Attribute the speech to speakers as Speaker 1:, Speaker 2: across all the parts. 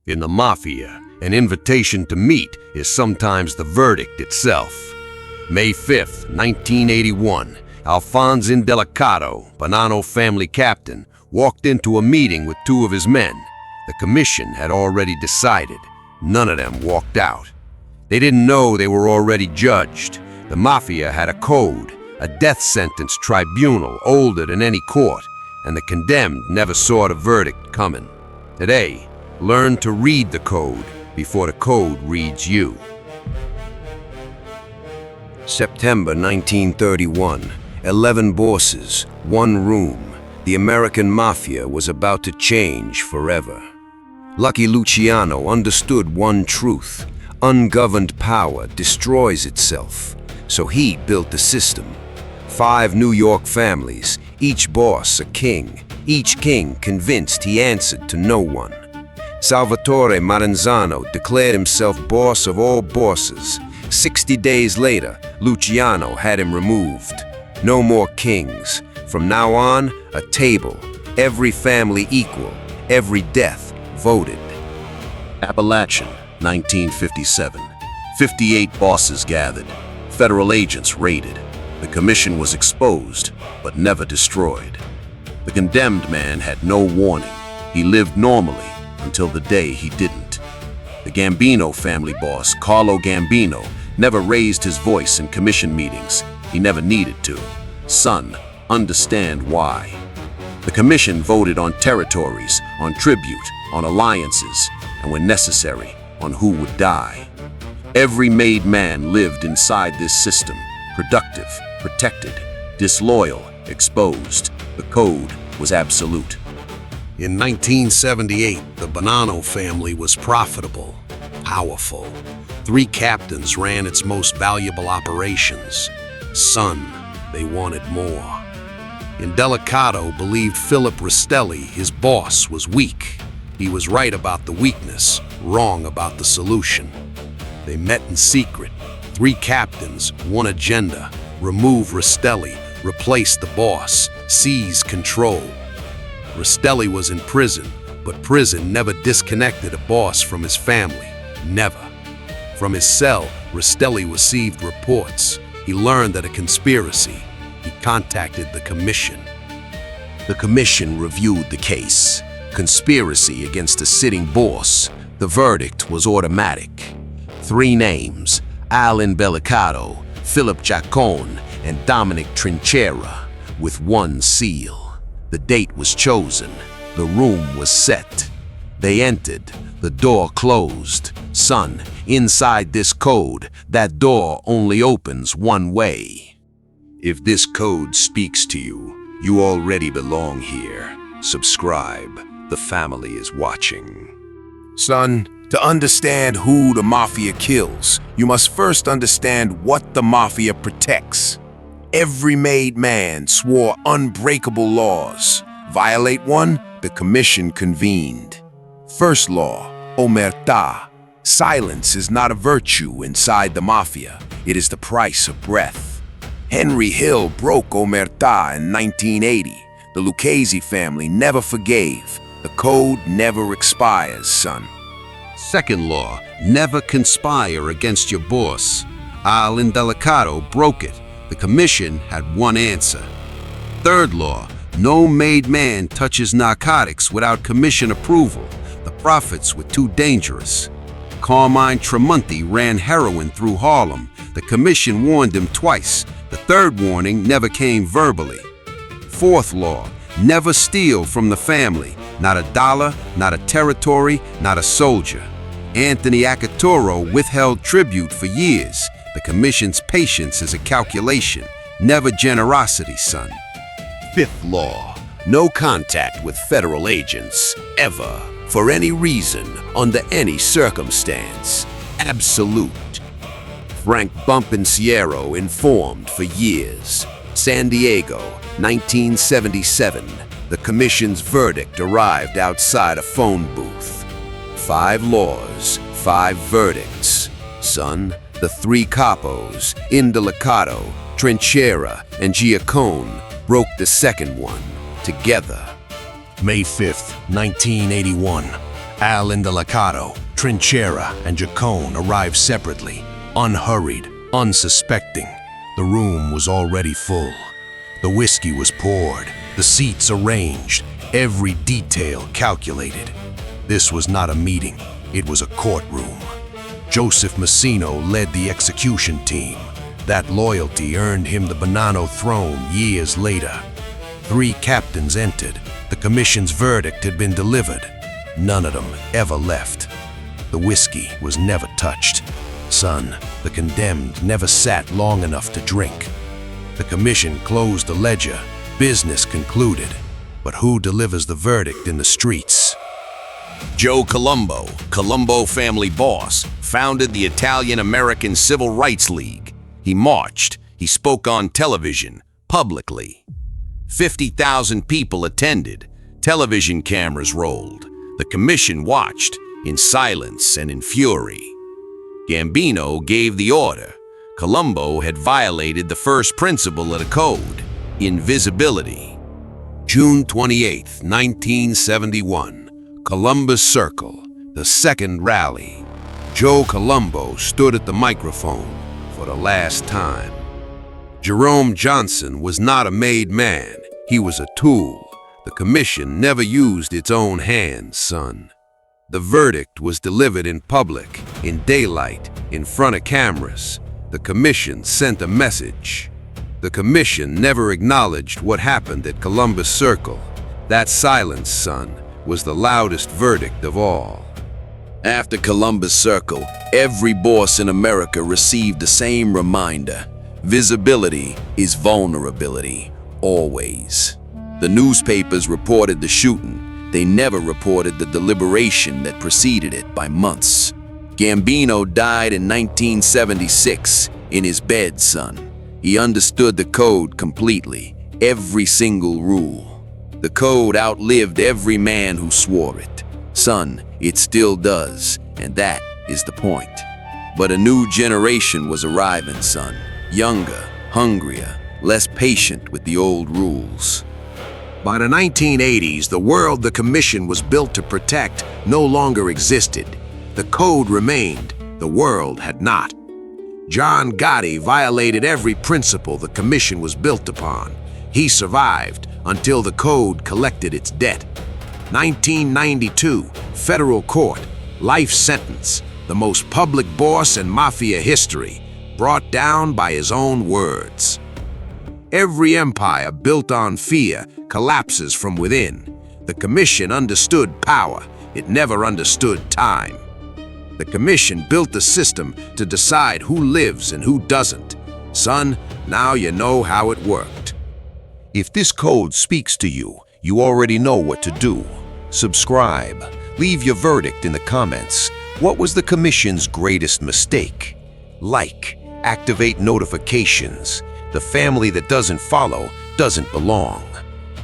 Speaker 1: In the Mafia, an invitation to meet is sometimes the verdict itself. May 5th, 1981, Alphonse Indelicato, Bonanno family captain, walked into a meeting with two of his men. The commission had already decided. None of them walked out. They didn't know they were already judged. The Mafia had a code, a death sentence tribunal older than any court, and the condemned never saw the verdict coming. Today, learn to read the code before the code reads you. September 1931. 11 bosses, one room. The American Mafia was about to change forever. Lucky Luciano understood one truth. Ungoverned power destroys itself. So he built the system. 5 New York families, each boss a king. Each king convinced he answered to no one. Salvatore Maranzano declared himself boss of all bosses. 60 days later, Luciano had him removed. No more kings. From now on, a table. Every family equal. Every death voted.
Speaker 2: Apalachin, 1957. 58 bosses gathered. Federal agents raided. The commission was exposed, but never destroyed. The condemned man had no warning. He lived normally until the day he didn't. The Gambino family boss, Carlo Gambino, never raised his voice in commission meetings. He never needed to. Son, understand why. The commission voted on territories, on tribute, on alliances, and when necessary, on who would die. Every made man lived inside this system, productive, protected, disloyal, exposed. The code was absolute.
Speaker 1: In 1978, the Bonanno family was profitable, powerful. 3 captains ran its most valuable operations. Son, they wanted more. Indelicato believed Philip Rastelli, his boss, was weak. He was right about the weakness, wrong about the solution. They met in secret. 3 captains, one agenda: remove Rastelli, replace the boss, seize control. Rastelli was in prison, but prison never disconnected a boss from his family. Never. From his cell, Rastelli received reports. He learned that a conspiracy. He contacted the commission.
Speaker 2: The commission reviewed the case. Conspiracy against a sitting boss. The verdict was automatic. 3 names: Al Indelicato, Philip Chacon, and Dominic Trinchera, with 1 seal. The date was chosen. The room was set. They entered. The door closed. Son, inside this code, that door only opens one way.
Speaker 1: If this code speaks to you, you already belong here. Subscribe. The family is watching.
Speaker 3: Son, to understand who the Mafia kills, you must first understand what the Mafia protects. Every made man swore unbreakable laws. Violate one, the commission convened. First law, omertà. Silence is not a virtue inside the Mafia. It is the price of breath. Henry Hill broke omertà in 1980. The Lucchese family never forgave. The code never expires, son.
Speaker 1: Second law, never conspire against your boss. Al Indelicato broke it. The commission had one answer. Third law, no made man touches narcotics without commission approval. The profits were too dangerous. Carmine Tremonti ran heroin through Harlem. The commission warned him twice. The third warning never came verbally. Fourth law, never steal from the family. Not a dollar, not a territory, not a soldier. Anthony Acatoro withheld tribute for years. The commission's patience is a calculation, never generosity, son. Fifth law, no contact with federal agents, ever, for any reason, under any circumstance. Absolute. Frank Bumpinsiero informed for years. San Diego, 1977. The commission's verdict arrived outside a phone booth. 5 laws, 5 verdicts. Son, the 3 capos, Indelicato, Trinchera, and Giacone, broke the second one, together.
Speaker 4: May 5th, 1981.
Speaker 3: Al Indelicato, Trinchera, and Giacone arrived separately, unhurried, unsuspecting. The room was already full. The whiskey was poured, the seats arranged, every detail calculated. This was not a meeting, it was a courtroom. Joseph Massino led the execution team. That loyalty earned him the Bonanno throne years later. 3 captains entered. The commission's verdict had been delivered. None of them ever left. The whiskey was never touched. Son, the condemned never sat long enough to drink. The commission closed the ledger. Business concluded. But who delivers the verdict in the streets?
Speaker 2: Joe Colombo, Colombo family boss, founded the Italian-American Civil Rights League. He marched, he spoke on television, publicly. 50,000 people attended, television cameras rolled. The commission watched, in silence and in fury. Gambino gave the order. Colombo had violated the first principle of the code, invisibility.
Speaker 1: June 28, 1971, Columbus Circle, the second rally. Joe Colombo stood at the microphone for the last time. Jerome Johnson was not a made man, he was a tool. The commission never used its own hands, son. The verdict was delivered in public, in daylight, in front of cameras. The commission sent a message. The commission never acknowledged what happened at Columbus Circle. That silence, son, was the loudest verdict of all.
Speaker 2: After Columbus Circle, every boss in America received the same reminder. Visibility is vulnerability, always. The newspapers reported the shooting. They never reported the deliberation that preceded it by months. Gambino died in 1976 in his bed, son. He understood the code completely, every single rule. The code outlived every man who swore it. Son, it still does, and that is the point. But a new generation was arriving, son. Younger, hungrier, less patient with the old rules.
Speaker 3: By the 1980s, the world the commission was built to protect no longer existed. The code remained, the world had not. John Gotti violated every principle the commission was built upon. He survived until the code collected its debt. 1992, federal court, life sentence, the most public boss in mafia history, brought down by his own words. Every empire built on fear collapses from within. The commission understood power, it never understood time. The commission built the system to decide who lives and who doesn't. Son, now you know how it worked.
Speaker 1: If this code speaks to you, you already know what to do. Subscribe. Leave your verdict in the comments. What was the commission's greatest mistake? Like, activate notifications. The family that doesn't follow doesn't belong.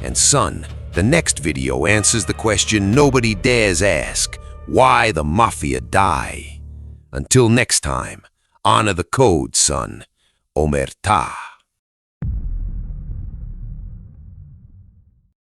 Speaker 1: And son, the next video answers the question nobody dares ask. Why the mafia die? Until next time, honor the code, son. Omerta.